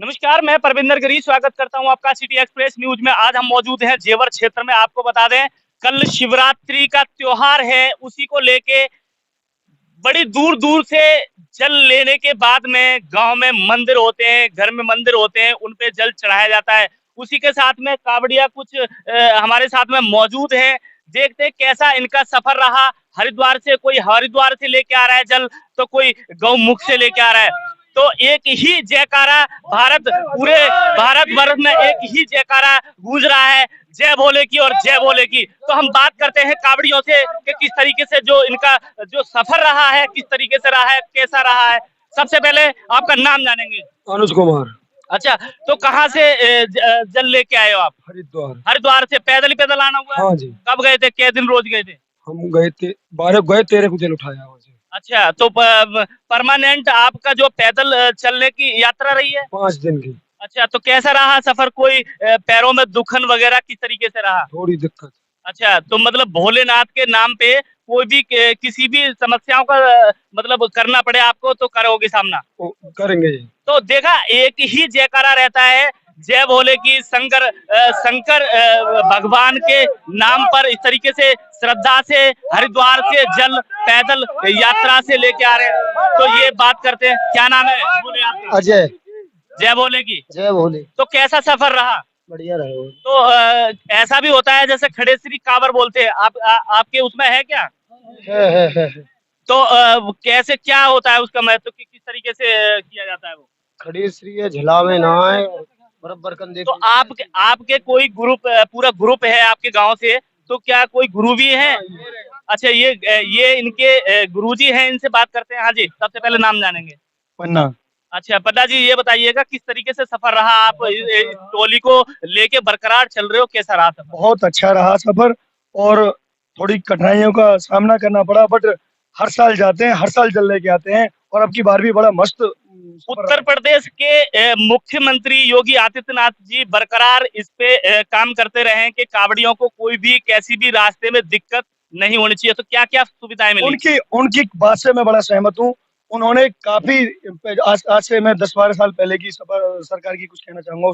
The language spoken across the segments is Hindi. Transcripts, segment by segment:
नमस्कार, मैं परविंदर गिरी स्वागत करता हूं आपका सिटी एक्सप्रेस न्यूज में। आज हम मौजूद हैं जेवर क्षेत्र में। आपको बता दें, कल शिवरात्रि का त्योहार है, उसी को लेके बड़ी दूर दूर से जल लेने के बाद में गांव में मंदिर होते हैं, घर में मंदिर होते हैं, उन पे जल चढ़ाया जाता है। उसी के साथ में कावड़िया कुछ हमारे साथ में मौजूद हैं। देखते हैं कैसा इनका सफर रहा। हरिद्वार से कोई हरिद्वार से लेके आ रहा है जल, तो कोई गौमुख से लेके आ रहा है। तो एक ही जयकारा पूरे भारत वर्ष में एक ही जयकारा गूंज रहा है, जय भोले की और जय भोले की। तो हम बात करते हैं कावड़ियों से कि किस तरीके से जो इनका जो सफर रहा है, किस तरीके से रहा है, कैसा रहा है। सबसे पहले आपका नाम जानेंगे। अनुज कुमार। अच्छा, तो कहाँ से जल लेके आए हो आप? हरिद्वार। हरिद्वार से पैदल आना हुआ? हाँ जी। कब गए थे, कै दिन रोज गए थे? हम गए थे 12 गए, 13 को जल उठाया वहाँ से। अच्छा, तो परमानेंट आपका जो पैदल चलने की यात्रा रही है? 5 दिन की। अच्छा, तो कैसा रहा सफर? कोई पैरों में दुखन वगैरह किस तरीके से रहा? थोड़ी दिक्कत। अच्छा, तो मतलब भोलेनाथ के नाम पे कोई भी किसी भी समस्याओं का मतलब करना पड़े आपको तो करोगे सामना? करेंगे। तो देखा, एक ही जयकारा रहता है, जय भोले की। शंकर भगवान के नाम पर इस तरीके से श्रद्धा से हरिद्वार से जल पैदल यात्रा से लेके आ रहे हैं। तो ये बात करते हैं, क्या नाम है बोले आपका? अजय। जय भोले की। जय भोले। तो कैसा सफर रहा? बढ़िया रहे। तो ऐसा भी होता है जैसे खड़ेश्वरी कांवर बोलते हैं, आपके उसमें है क्या? है। तो कैसे क्या होता है उसका महत्व, किस तरीके से किया जाता है वो? खड़ी श्री है, झलावे नहाए और बराबर कंधे। तो आपके कोई ग्रुप, पूरा ग्रुप है आपके गांव से, तो क्या कोई गुरु भी है? अच्छा, ये इनके गुरुजी हैं, इनसे बात करते हैं। हाँ जी, सबसे पहले नाम जानेंगे। पन्ना। अच्छा पन्ना जी, ये बताइएगा किस तरीके से सफर रहा? आप इस टोली को लेके बरकरार चल रहे हो, कैसा रहा सफर? बहुत अच्छा रहा सफर और थोड़ी कठिनाइयों का सामना करना पड़ा, बट हर साल जाते हैं, हर साल जल लेके आते हैं और अब की बार भी बड़ा मस्त उत्तर प्रदेश के मुख्यमंत्री योगी आदित्यनाथ जी बरकरार इस पे काम करते रहे कि कावड़ियों को कोई भी कैसी भी रास्ते में दिक्कत नहीं होनी चाहिए। तो क्या क्या सुविधाएं मिली? उनकी बात से मैं बड़ा सहमत हूँ। उन्होंने काफी आज से मैं 10-12 साल पहले की सरकार की कुछ कहना चाहूंगा।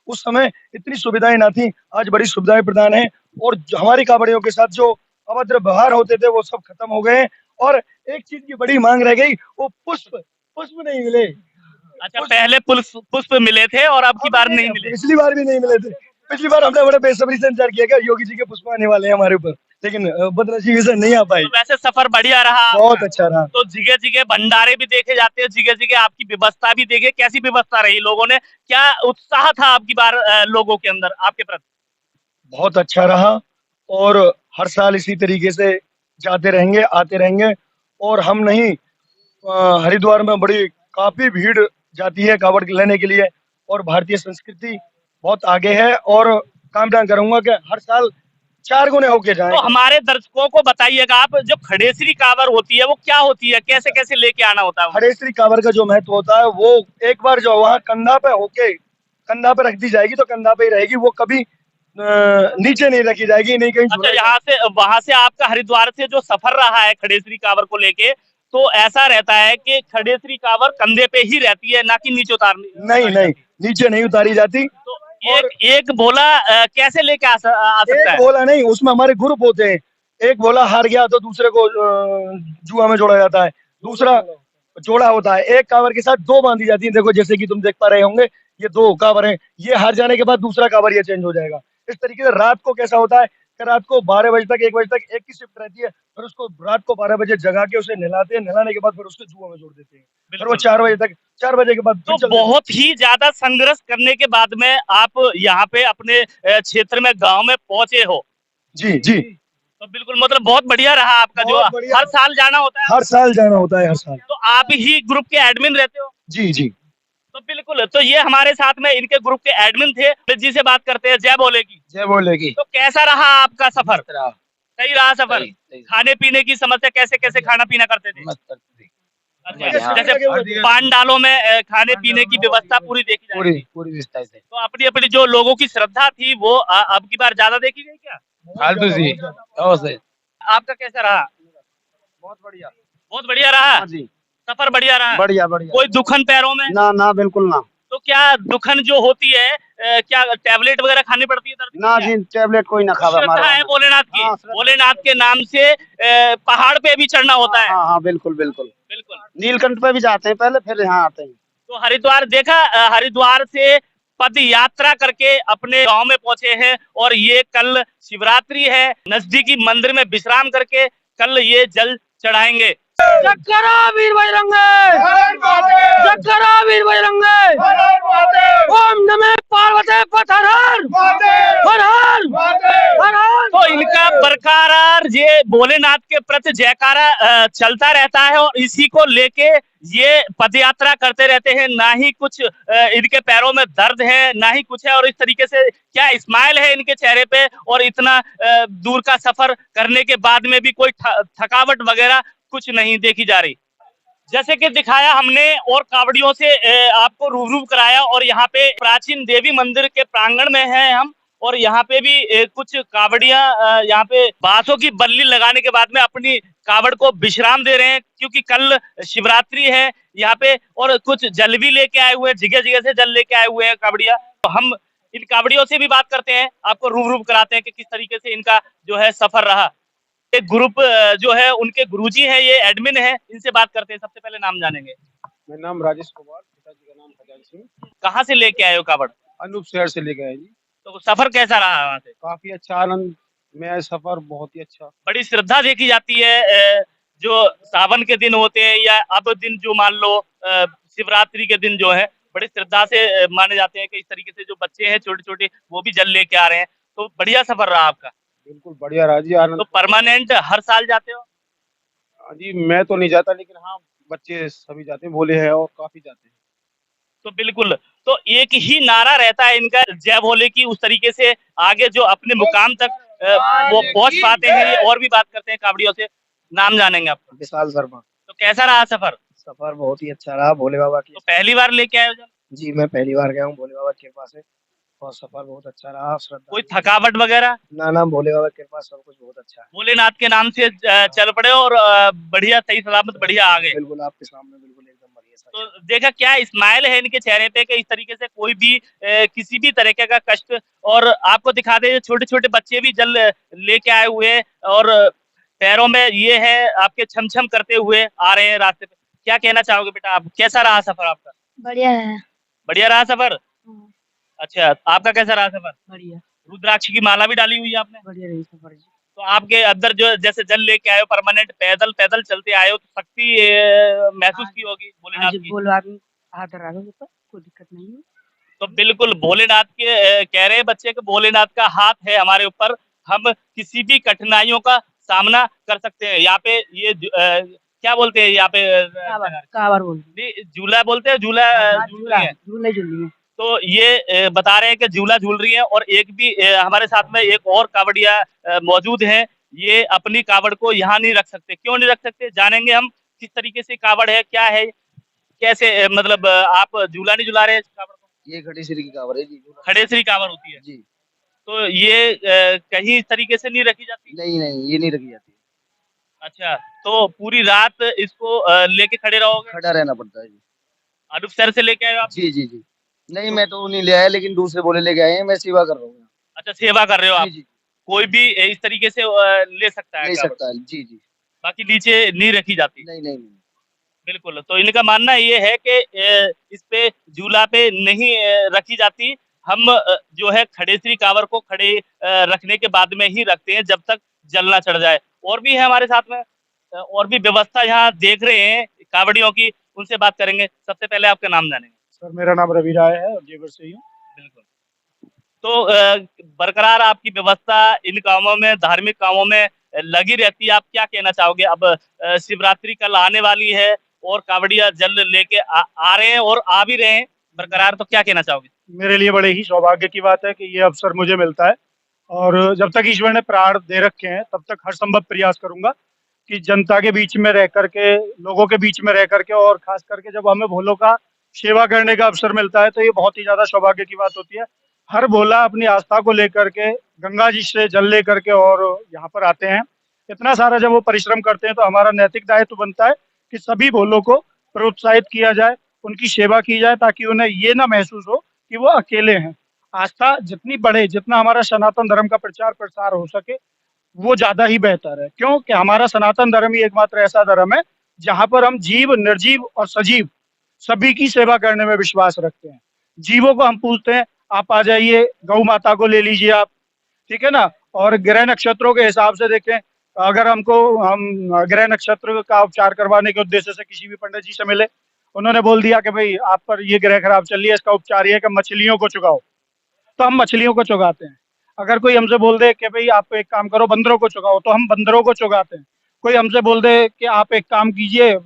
उस समय इतनी सुविधाएं ना थी, आज बड़ी सुविधाएं प्रदान है और हमारी कावड़ियों के साथ जो अभद्र व्यवहार होते थे वो सब खत्म हो गए। और एक चीज की बड़ी मांग रह गई, वो पुष्प नहीं मिले। अच्छा, पहले पुष्प मिले थे और अब की बार नहीं मिले? पिछली बार भी नहीं मिले थे। पिछली बार हमने बड़े बेसब्री से इंतजार किया योगी जी के पुष्प आने वाले हैं हमारे ऊपर, लेकिन बदनसीबी से नहीं आ पाई। तो वैसे सफर बढ़िया रहा? बहुत अच्छा रहा। तो जगह जगह भंडारे भी देखे जाते हैं, जगह जगह आपकी व्यवस्था भी देखे, कैसी व्यवस्था रही? लोगों ने क्या उत्साह था आपकी बार लोगों के अंदर आपके प्रति? बहुत अच्छा रहा और हर साल इसी तरीके से जाते रहेंगे, आते रहेंगे। और हम नहीं, हरिद्वार में बड़ी काफी भीड़ जाती है कावड़ लेने के लिए और भारतीय संस्कृति बहुत आगे है और कामना करूंगा कि हर साल 4 गुने होके जाए। तो हमारे दर्शकों को बताइएगा आप, जो खड़ेसरी कांवर होती है वो क्या होती है, कैसे कैसे लेके आना होता है? खड़ेसरी कांवर का जो महत्व होता है, वो एक बार जो वहाँ कंधा पे रख दी जाएगी तो कंधा पे ही रहेगी, वो कभी नीचे नहीं रखी जाएगी, नहीं कहीं। अच्छा, यहाँ से वहां से आपका हरिद्वार से जो सफर रहा है खड़ेसरी कांवर को लेके, तो ऐसा रहता है कि खड़ेसरी कांवर कंधे पे ही रहती है, ना कि नीचे उतारनी? नहीं, नीचे नहीं उतारी जाती। तो एक भोला कैसे लेके आ सकता है? एक भोला नहीं, उसमें हमारे ग्रुप होते हैं। एक भोला हार गया तो दूसरे को जुआ में जोड़ा जाता है, दूसरा जोड़ा होता है। एक कांवर के साथ 2 बांधी जाती है। देखो जैसे कि तुम देख पा रहे होंगे, ये 2 कांवर हैं, ये हार जाने के बाद दूसरा कांवर ये चेंज हो जाएगा। इस तरीके से रात को कैसा होता है कि रात को 12 बजे तक 1 बजे तक एक की शिफ्ट रहती है, फिर उसको रात को 12 बजे जगा के उसे नहलाते हैं, नहलाने के बाद फिर उसको जुआ में जोड़ देते हैं, फिर वो 4 बजे के बाद। तो बहुत ही ज्यादा संघर्ष करने के बाद में आप यहाँ पे अपने क्षेत्र में, गांव में पहुंचे हो। जी। तो बिल्कुल, मतलब बहुत बढ़िया रहा आपका। जो हर साल जाना होता है? हर साल जाना होता है, हर साल। तो आप ही ग्रुप के एडमिन रहते हो? जी। तो बिल्कुल, तो ये हमारे साथ में इनके ग्रुप के एडमिन थे, जी से बात करते हैं। जय भोले की। जय भोले की। तो कैसा रहा आपका सफर? सही रहा सफर? खाने पीने की समस्या, कैसे कैसे खाना पीना करते थे? अच्छा, जैसे पांडालों में खाने पीने की व्यवस्था पूरी देखी जाएगी? पूरी व्यवस्था से। तो अपनी अपनी जो लोगों की श्रद्धा थी वो अब की बार ज्यादा देखी गई क्या? आपका कैसा रहा? बहुत बढ़िया। बहुत बढ़िया रहा? जी। सफर बढ़िया रहा? बढ़िया। कोई दुखन पैरों में? ना बिल्कुल ना। तो क्या दुखन जो होती है क्या टैबलेट वगैरह खानी पड़ती है दर्द की ना क्या? जी, टैबलेट कोई ना तो खावा श्रद्धा हमारे है वहाँ। भोलेनाथ की, हाँ, श्रद्धा भोलेनाथ के नाम से पहाड़ पे भी चढ़ना होता हाँ है। हाँ हाँ, बिल्कुल बिल्कुल। बिल्कुल। नीलकंठ पे भी जाते हैं पहले, फिर यहाँ आते हैं। तो हरिद्वार देखा, हरिद्वार से पद यात्रा करके अपने गांव में पहुंचे हैं और ये कल शिवरात्रि है, नजदीकी मंदिर में विश्राम करके कल ये जल चढ़ाएंगे। जकरा वीर बजरंगे, जकरा वीर बजरंगे, ओम नमः पार्वती पथर हर हर हर हर। तो इनका बरकरार ये भोलेनाथ के प्रति जयकारा चलता रहता है और इसी को लेके ये पदयात्रा करते रहते हैं। ना ही कुछ इनके पैरों में दर्द है, ना ही कुछ है, और इस तरीके से क्या स्माइल है इनके चेहरे पे, और इतना दूर का सफर करने के बाद में भी कोई थकावट वगैरह कुछ नहीं देखी जा रही। जैसे कि दिखाया हमने और कावड़ियों से आपको रूबरू कराया, और यहाँ पे प्राचीन देवी मंदिर के प्रांगण में हैं हम, और यहाँ पे भी कुछ कावड़ियां यहाँ पे बांसों की बल्ली लगाने के बाद में अपनी कावड़ को विश्राम दे रहे हैं, क्योंकि कल शिवरात्रि है यहाँ पे, और कुछ जल भी लेके आए हुए हैं, जगह जगह से जल लेके आए हुए हैं कावड़िया। तो हम इन कावड़ियों से भी बात करते हैं, आपको रूबरू कराते हैं कि किस तरीके से इनका जो है सफर रहा। एक ग्रुप जो है उनके गुरुजी हैं, ये एडमिन है, इनसे बात करते हैं। सबसे पहले नाम जानेंगे। मेरा नाम राजेश कुमार, पिताजी का नाम खजान सिंह। कहाँ से लेके आए हो कावड़? अनूप शहर से लेके आए जी। तो सफर कैसा रहा वहाँ से? काफी अच्छा आनंद में सफर, बहुत ही अच्छा। बड़ी श्रद्धा देखी जाती है जो सावन के दिन होते हैं, या अब दिन जो मान लो शिवरात्रि के दिन जो है बड़ी श्रद्धा से माने जाते हैं कि इस तरीके से जो बच्चे हैं छोटे छोटे वो भी जल लेके आ रहे हैं। तो बढ़िया सफर रहा आपका? बिल्कुल बढ़िया रहा जी, आनंद। तो परमानेंट हर साल जाते हो? जी मैं तो नहीं जाता, लेकिन हाँ बच्चे सभी जाते हैं, भोले हैं और काफी जाते हैं। तो बिल्कुल, तो एक ही नारा रहता है इनका, जय भोले की, उस तरीके से आगे जो अपने मुकाम तक वो पहुंच पाते हैं। ये और भी बात करते हैं कावड़ियों से। नाम जानेंगे आपका? विशाल शर्मा। तो कैसा रहा सफर? सफर बहुत ही अच्छा रहा, भोले बाबा की। तो पहली बार लेके आए हो जल? जी मैं पहली बार गया हूँ भोले बाबा की कृपा से, और सफर बहुत अच्छा रहा। श्रद्धा कोई थकावट वगैरह? ना भोले बाबा की कृपा, सब कुछ बहुत अच्छा है। भोलेनाथ के नाम से चल पड़े और बढ़िया सही सलामत बढ़िया आ गए। बिल्कुल आपके सामने, बिल्कुल एकदम बढ़िया। तो देखा क्या स्माइल है इनके चेहरे पे कि इस तरीके से कोई भी किसी भी तरीके का कष्ट। और आपको दिखा दे छोटे छोटे बच्चे भी जल लेके आए हुए हैं, और पैरों में ये है आपके छम छम करते हुए आ रहे हैं रास्ते पे। क्या कहना चाहोगे बेटा आप, कैसा रहा सफर आपका? बढ़िया है। बढ़िया रहा सफर? अच्छा, आपका कैसा रहा सफर? बढ़िया रुद्राक्ष की माला भी डाली हुई है आपने? बढ़िया रही सफर जी। तो आपके अंदर जो जैसे जल लेके आए हो, परमानेंट पैदल पैदल चलते आए हो, तो शक्ति महसूस की होगी भोलेनाथ आज की? बोलो आदमी हाथ धरा दो ऊपर, कोई दिक्कत नहीं है। तो बिल्कुल भोलेनाथ के कह रहे हैं बच्चे कि भोलेनाथ का हाथ है हमारे ऊपर, हम किसी भी कठिनाइयों का सामना कर सकते हैं। यहाँ पे ये क्या बोलते हैं यहाँ पे कावर बोल नहीं, झूला बोलते हैं, झूला झूल रही है। झूले झूली है। तो ये बता रहे हैं कि झूला झूल रही है, और एक भी हमारे साथ में एक और कावड़िया मौजूद है। ये अपनी कावड़ को यहाँ नहीं रख सकते। क्यों नहीं रख सकते, जानेंगे हम किस तरीके से कावड़ है, क्या है, कैसे मतलब आप झूला नहीं झुला रहे कावड़ को? ये खड़ी श्री की कावर है जी। खड़ेसरी कावड़ होती है जी। तो ये कहीं इस तरीके से नहीं रखी जाती? नहीं ये नहीं रखी जाती। अच्छा, तो पूरी रात इसको लेके खड़े रहोगे? खड़ा रहना पड़ता है जी। अनूप शहर से लेके आए हो आप? जी नहीं मैं तो नहीं ले आया, लेकिन दूसरे भोले लेके आए हैं, मैं सेवा कर रहा हूँ। अच्छा, सेवा कर रहे हो आप? जी कोई भी इस तरीके से ले सकता है ले कावड़? सकता है जी। बाकी नीचे नहीं रखी जाती? नहीं। बिल्कुल, तो इनका मानना ये है कि इस पे झूला पे नहीं रखी जाती। हम जो है खड़ेसरी कावड़ को खड़े रखने के बाद में ही रखते हैं, जब तक जल ना चढ़ जाए। और भी है हमारे साथ में, और भी व्यवस्था यहाँ देख रहे हैं कावड़ियों की, उनसे बात करेंगे। सबसे पहले आपका नाम जानेंगे। सर मेरा नाम रवि राय है और जेवर से ही हूँ। बिल्कुल, तो बरकरार आपकी व्यवस्था इन कामों में, धार्मिक कामों में लगी रहती है। आप क्या कहना चाहोगे? अब शिवरात्रि कल आने वाली है और कावड़िया जल लेके आ रहे हैं और आ भी रहे हैं बरकरार, तो क्या कहना चाहोगे? मेरे लिए बड़े ही सौभाग्य की बात है कि ये अवसर मुझे मिलता है, और जब तक ईश्वर ने प्राण दे रखे हैं तब तक हर संभव प्रयास करूंगा कि जनता के बीच में रह करके, लोगों के बीच में रह करके, और खास करके जब हमें भोलों का सेवा करने का अवसर मिलता है तो ये बहुत ही ज्यादा सौभाग्य की बात होती है। हर भोला अपनी आस्था को लेकर के गंगा जी से जल लेकर के और यहाँ पर आते हैं। इतना सारा जब वो परिश्रम करते हैं तो हमारा नैतिक दायित्व बनता है कि सभी भोलों को प्रोत्साहित किया जाए उनकी सेवा की जाए, ताकि उन्हें ये ना महसूस हो कि वो अकेले हैं। आस्था जितनी बढ़े, जितना हमारा सनातन धर्म का प्रचार प्रसार हो सके, वो ज्यादा ही बेहतर है। क्यों कि हमारा सनातन धर्म ही एकमात्र ऐसा धर्म है जहां पर हम जीव, निर्जीव और सजीव सभी की सेवा करने में विश्वास रखते हैं। जीवों को हम पूछते हैं, आप आ जाइए, गौ माता को ले लीजिए आप, ठीक है ना। और ग्रह नक्षत्रों के हिसाब से देखें, अगर हम ग्रह नक्षत्र का उपचार करवाने के उद्देश्य से किसी भी पंडित जी से मिले, उन्होंने बोल दिया कि भाई आप पर ये ग्रह खराब चल रही है, इसका उपचार ये है कि मछलियों को चुगाओ, तो हम मछलियों को चुगाते हैं। अगर कोई हमसे बोल दे कि भाई आप एक काम करो, बंदरों को चुगाओ, तो हम बंदरों को चुगाते हैं। कोई हमसे बोल दे कि आप एक काम कीजिए,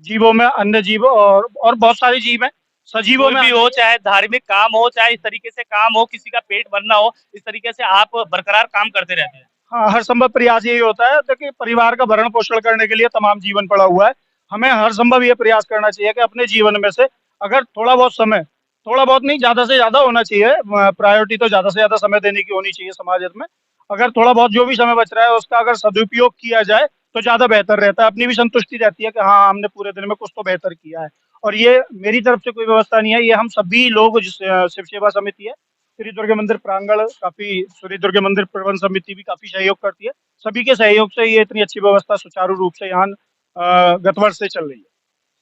जीवों में अन्य जीव और बहुत सारे जीव हैं, सजीवों कोई में भी हो, चाहे धार्मिक काम हो, चाहे इस तरीके से काम हो, किसी का पेट भरना हो, इस तरीके से आप बरकरार काम करते रहते हैं। हाँ, हर संभव प्रयास यही होता है। देखिए, परिवार का भरण पोषण करने के लिए तमाम जीवन पड़ा हुआ है। हमें हर संभव ये प्रयास करना चाहिए कि अपने जीवन में से अगर थोड़ा बहुत समय, थोड़ा बहुत नहीं, ज्यादा से ज्यादा होना चाहिए, प्रायोरिटी तो ज्यादा से ज्यादा समय देने की होनी चाहिए समाज हित में। अगर थोड़ा बहुत जो भी समय बच रहा है उसका अगर सदुपयोग किया जाए तो ज्यादा बेहतर रहता है। अपनी भी संतुष्टि रहती है कि हाँ, हमने पूरे दिन में कुछ तो बेहतर किया है। और ये मेरी तरफ से कोई व्यवस्था नहीं है, ये हम सभी लोग, शिव सेवा समिति है, श्री दुर्गा मंदिर प्रांगण काफी, श्री दुर्गा मंदिर प्रबंध समिति भी काफी सहयोग करती है। सभी के सहयोग से ये इतनी अच्छी व्यवस्था सुचारू रूप से यहाँ गत वर्ष से चल रही है।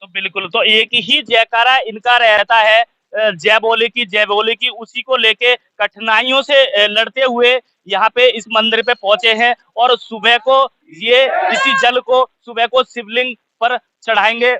तो बिल्कुल, तो एक ही जयकारा इनका रहता है, जय बोले की, जय बोले की। उसी को लेके कठिनाइयों से लड़ते हुए यहाँ पे इस मंदिर पे पहुंचे हैं, और सुबह को ये इसी जल को सुबह को शिवलिंग पर चढ़ाएंगे।